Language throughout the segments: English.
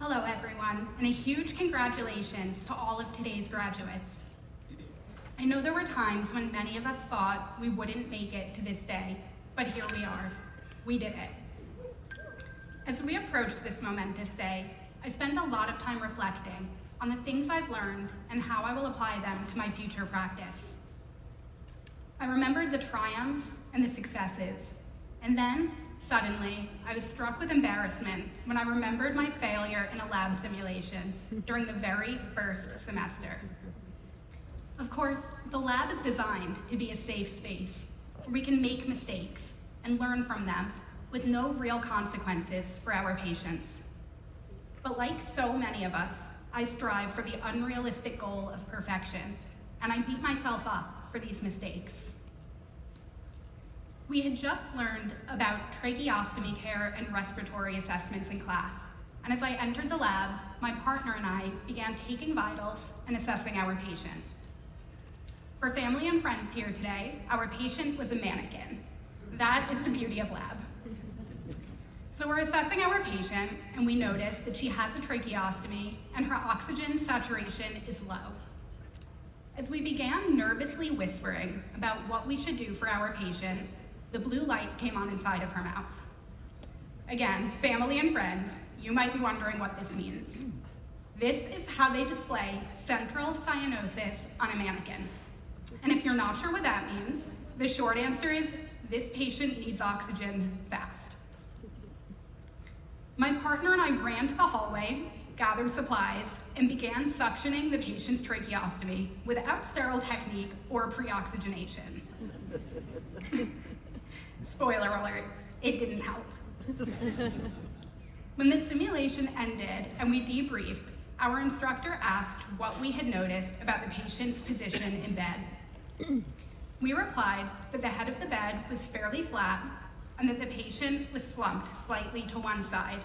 Hello everyone, and a huge congratulations to all of today's graduates. I know there were times when many of us thought we wouldn't make it to this day, but here we are. We did it. As we approach this momentous day, I spend a lot of time reflecting on the things I've learned and how I will apply them to my future practice. I remembered the triumphs and the successes, and then, suddenly, I was struck with embarrassment when I remembered my failure in a lab simulation during the very first semester. Of course, the lab is designed to be a safe space where we can make mistakes and learn from them with no real consequences for our patients. But like so many of us, I strive for the unrealistic goal of perfection, and I beat myself up for these mistakes. We had just learned about tracheostomy care and respiratory assessments in class, and as I entered the lab, my partner and I began taking vitals and assessing our patient. For family and friends here today, our patient was a mannequin. That is the beauty of lab. So we're assessing our patient, and we notice that she has a tracheostomy and her oxygen saturation is low. As we began nervously whispering about what we should do for our patient, the blue light came on inside of her mouth. Again, family and friends, you might be wondering what this means. This is how they display central cyanosis on a mannequin. And if you're not sure what that means, the short answer is this patient needs oxygen fast. My partner and I ran to the hallway, gathered supplies, and began suctioning the patient's tracheostomy without sterile technique or pre-oxygenation. Spoiler alert, it didn't help. When the simulation ended and we debriefed, our instructor asked what we had noticed about the patient's position in bed. We replied that the head of the bed was fairly flat and that the patient was slumped slightly to one side.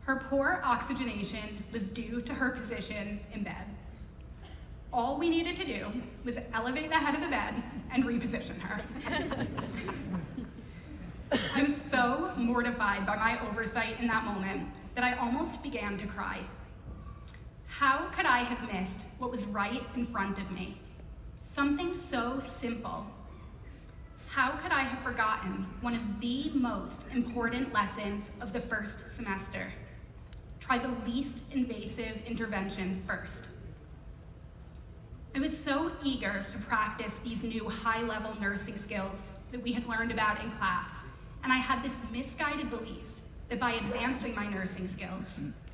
Her poor oxygenation was due to her position in bed. All we needed to do was elevate the head of the bed and reposition her. I was so mortified by my oversight in that moment that I almost began to cry. How could I have missed what was right in front of me? Something so simple. How could I have forgotten one of the most important lessons of the first semester? Try the least invasive intervention first. I was so eager to practice these new high-level nursing skills that we had learned about in class, and I had this misguided belief that by advancing my nursing skills,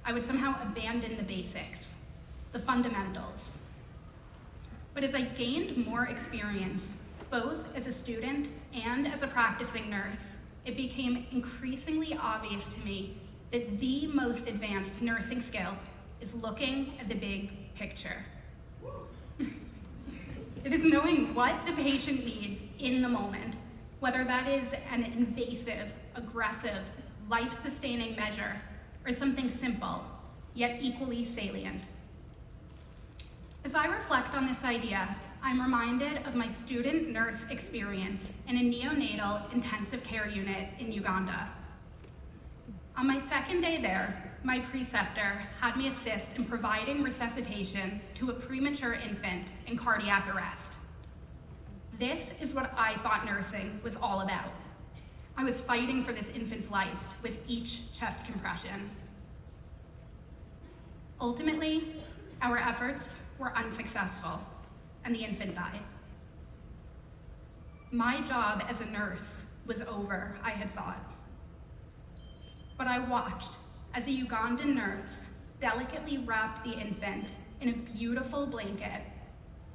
I would somehow abandon the basics, the fundamentals. But as I gained more experience, both as a student and as a practicing nurse, it became increasingly obvious to me that the most advanced nursing skill is looking at the big picture. It is knowing what the patient needs in the moment, whether that is an invasive, aggressive, life-sustaining measure, or something simple, yet equally salient. As I reflect on this idea, I'm reminded of my student nurse experience in a neonatal intensive care unit in Uganda. On my second day there, my preceptor had me assist in providing resuscitation to a premature infant in cardiac arrest. This is what I thought nursing was all about. I was fighting for this infant's life with each chest compression. Ultimately, our efforts were unsuccessful, and the infant died. My job as a nurse was over, I had thought. But I watched as a Ugandan nurse delicately wrapped the infant in a beautiful blanket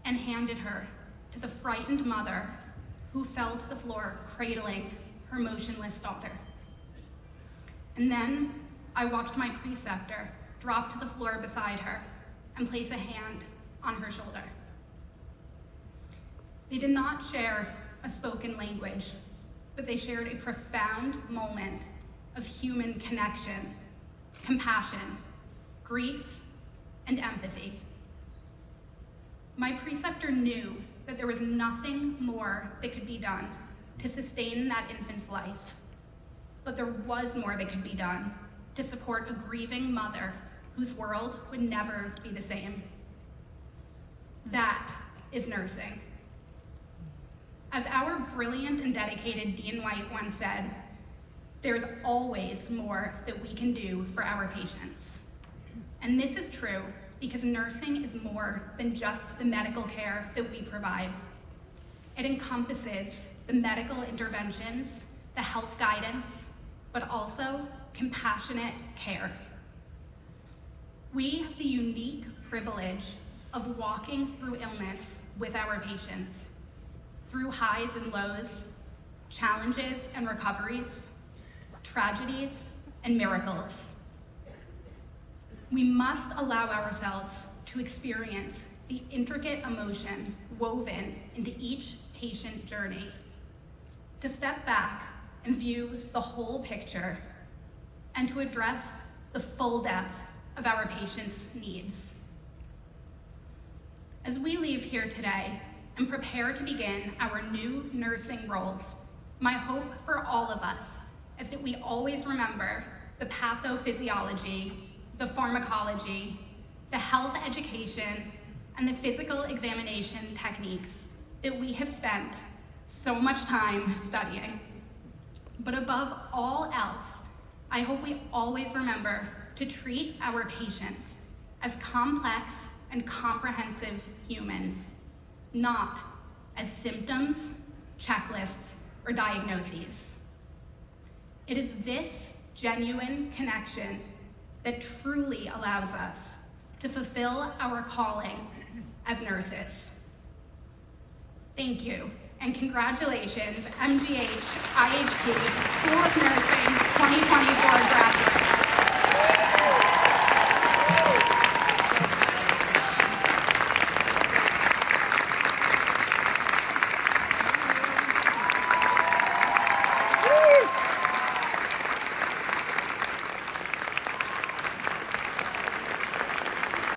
and handed her to the frightened mother who fell to the floor cradling her motionless daughter. And then I watched my preceptor drop to the floor beside her and place a hand on her shoulder. They did not share a spoken language, but they shared a profound moment of human connection, compassion, grief, and empathy. My preceptor knew that there was nothing more that could be done to sustain that infant's life, but there was more that could be done to support a grieving mother whose world would never be the same. That is nursing. As our brilliant and dedicated Dean White once said, there's always more that we can do for our patients. And this is true because nursing is more than just the medical care that we provide. It encompasses the medical interventions, the health guidance, but also compassionate care. We have the unique privilege of walking through illness with our patients, through highs and lows, challenges and recoveries, tragedies and miracles. We must allow ourselves to experience the intricate emotion woven into each patient journey, to step back and view the whole picture, and to address the full depth of our patients' needs. As we leave here today and prepare to begin our new nursing roles, my hope for all of us is that we always remember the pathophysiology, the pharmacology, the health education, and the physical examination techniques that we have spent so much time studying. But above all else, I hope we always remember to treat our patients as complex and comprehensive humans, not as symptoms, checklists, or diagnoses. It is this genuine connection that truly allows us to fulfill our calling as nurses. Thank you, and congratulations, MGHIHP School of Nursing 2024